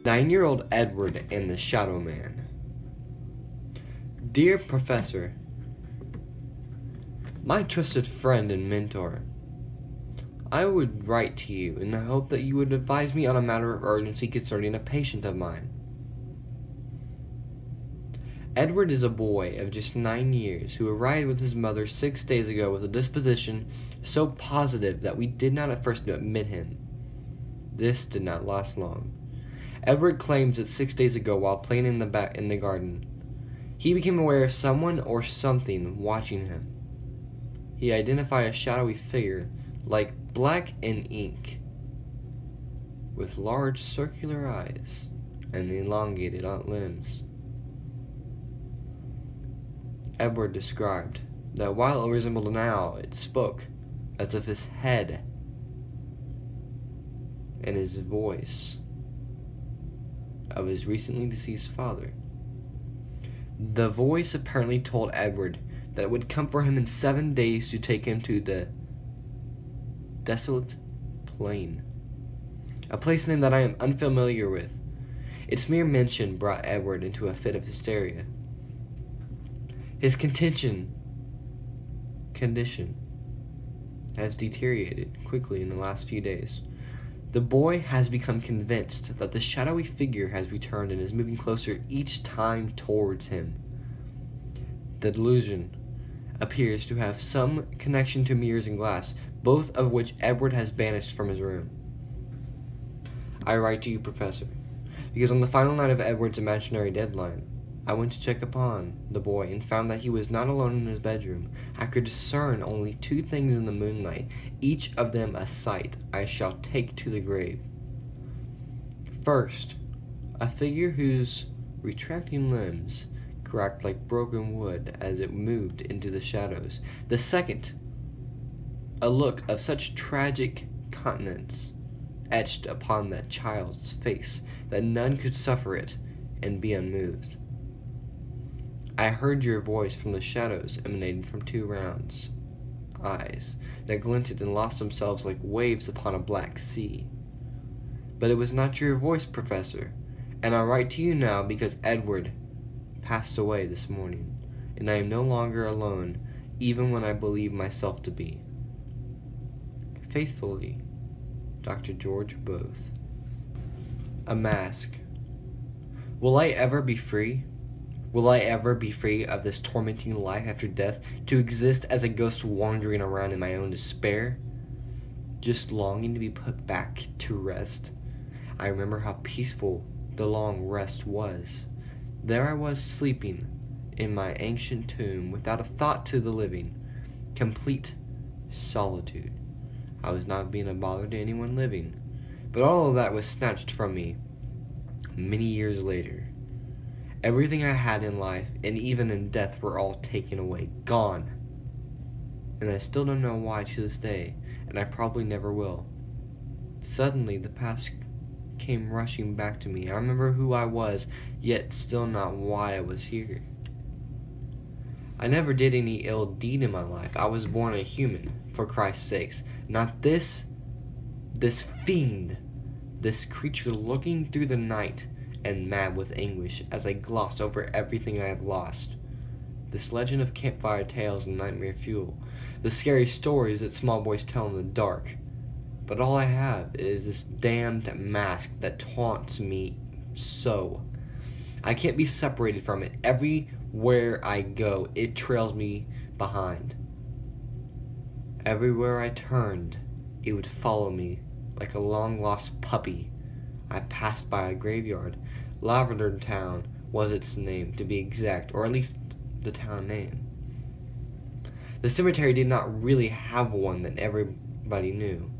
Nine-year-old Edward and the Shadow Man. Dear Professor, my trusted friend and mentor, I would write to you in the hope that you would advise me on a matter of urgency concerning a patient of mine. Edward is a boy of just 9 years who arrived with his mother 6 days ago with a disposition so positive that we did not at first admit him. This did not last long. Edward claims that 6 days ago, while playing in the garden, he became aware of someone or something watching him. He identified a shadowy figure, like black in ink, with large circular eyes and elongated limbs. Edward described that while it resembled an owl, it spoke as if his head and his voice of his recently deceased father. The voice apparently told Edward that it would come for him in 7 days to take him to the Desolate Plain, a place name that I am unfamiliar with. Its mere mention brought Edward into a fit of hysteria. His condition has deteriorated quickly in the last few days. The boy has become convinced that the shadowy figure has returned and is moving closer each time towards him. The delusion appears to have some connection to mirrors and glass, both of which Edward has banished from his room. I write to you, Professor, because on the final night of Edward's imaginary deadline, I went to check upon the boy and found that he was not alone in his bedroom. I could discern only 2 things in the moonlight, each of them a sight I shall take to the grave. First, a figure whose retracting limbs cracked like broken wood as it moved into the shadows. The second, a look of such tragic countenance etched upon that child's face that none could suffer it and be unmoved. I heard your voice from the shadows emanating from 2 round eyes that glinted and lost themselves like waves upon a black sea. But it was not your voice, Professor, and I write to you now because Edward passed away this morning, and I am no longer alone, even when I believe myself to be. Faithfully, Dr. George Booth. A mask. Will I ever be free? Will I ever be free of this tormenting life after death, to exist as a ghost wandering around in my own despair, just longing to be put back to rest? I remember how peaceful the long rest was. There I was sleeping in my ancient tomb without a thought to the living, complete solitude. I was not being a bother to anyone living, but all of that was snatched from me many years later. Everything I had in life, and even in death, were all taken away, gone. And I still don't know why to this day, and I probably never will. Suddenly, the past came rushing back to me. I remember who I was, yet still not why I was here. I never did any ill deed in my life. I was born a human, for Christ's sakes. Not this fiend, this creature looking through the night and mad with anguish as I glossed over everything I have lost. This legend of campfire tales and nightmare fuel, the scary stories that small boys tell in the dark. But all I have is this damned mask that taunts me so. I can't be separated from it. Everywhere I go, it trails me behind. Everywhere I turned, it would follow me like a long-lost puppy. I passed by a graveyard. Lavender Town was its name, to be exact, or at least the town name. The cemetery did not really have one that everybody knew.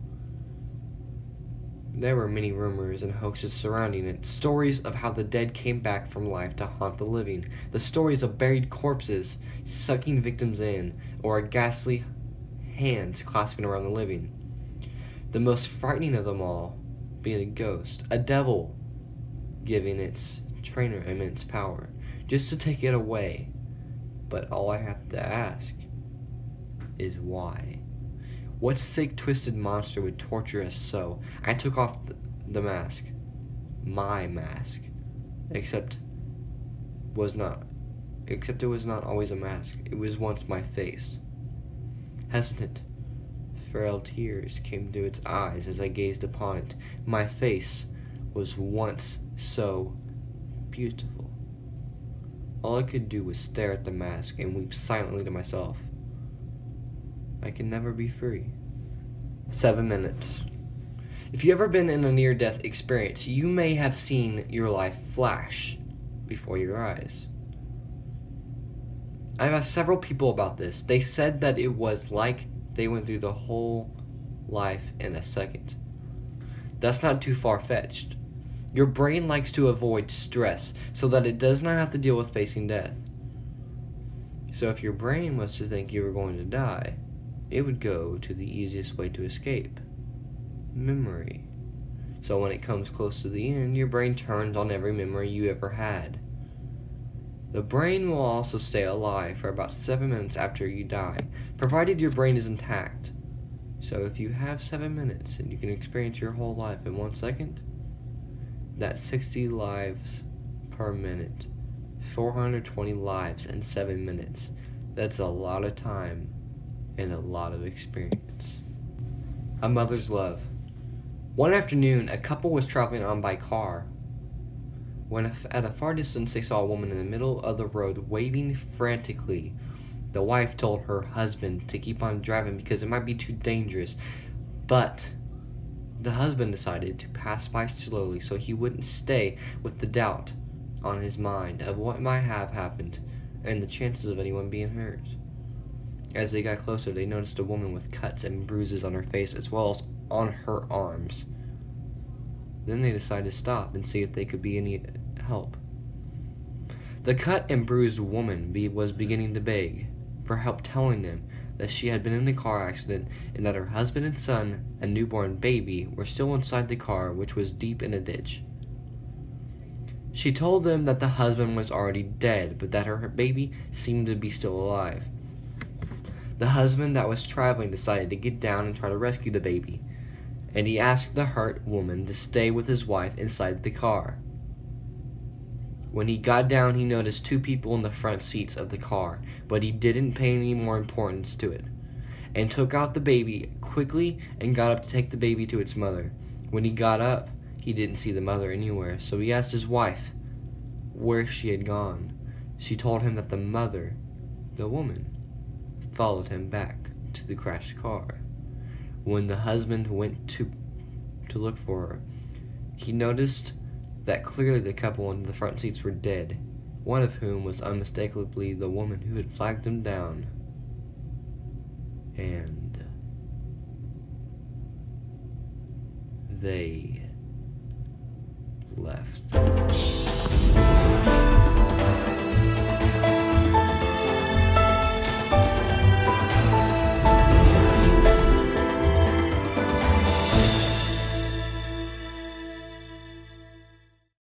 There were many rumors and hoaxes surrounding it, stories of how the dead came back from life to haunt the living, the stories of buried corpses sucking victims in, or ghastly hands clasping around the living. The most frightening of them all being a ghost, a devil giving its trainer immense power, just to take it away. But all I have to ask is why? What sick, twisted monster would torture us so? I took off the mask. My mask. Except it was not always a mask. It was once my face. Hesitant, frail tears came to its eyes as I gazed upon it. My face was once so beautiful. All I could do was stare at the mask and weep silently to myself. I can never be free. 7 minutes. If you've ever been in a near-death experience, you may have seen your life flash before your eyes. I've asked several people about this. They said that it was like they went through the whole life in a second. That's not too far-fetched. Your brain likes to avoid stress so that it does not have to deal with facing death. So if your brain was to think you were going to die, it would go to the easiest way to escape: memory. So when it comes close to the end, your brain turns on every memory you ever had. The brain will also stay alive for about 7 minutes after you die, provided your brain is intact. So if you have 7 minutes and you can experience your whole life in 1 second, that's 60 lives per minute. 420 lives in 7 minutes. That's a lot of time and a lot of experience. A mother's love. One afternoon, a couple was traveling on by car when at a far distance they saw a woman in the middle of the road waving frantically. The wife told her husband to keep on driving because it might be too dangerous, but the husband decided to pass by slowly so he wouldn't stay with the doubt on his mind of what might have happened and the chances of anyone being hurt. As they got closer, they noticed a woman with cuts and bruises on her face as well as on her arms. Then they decided to stop and see if they could be any help. The cut and bruised woman was beginning to beg for help, telling them that she had been in a car accident and that her husband and son, a newborn baby, were still inside the car, which was deep in a ditch. She told them that the husband was already dead, but that her baby seemed to be still alive. The husband that was traveling decided to get down and try to rescue the baby, and he asked the hurt woman to stay with his wife inside the car. When he got down, he noticed 2 people in the front seats of the car, but he didn't pay any more importance to it, and took out the baby quickly and got up to take the baby to its mother. When he got up, he didn't see the mother anywhere, so he asked his wife where she had gone. She told him that the mother, the woman, followed him back to the crashed car. When the husband went to look for her, he noticed that clearly the couple in the front seats were dead, one of whom was unmistakably the woman who had flagged them down. And they left.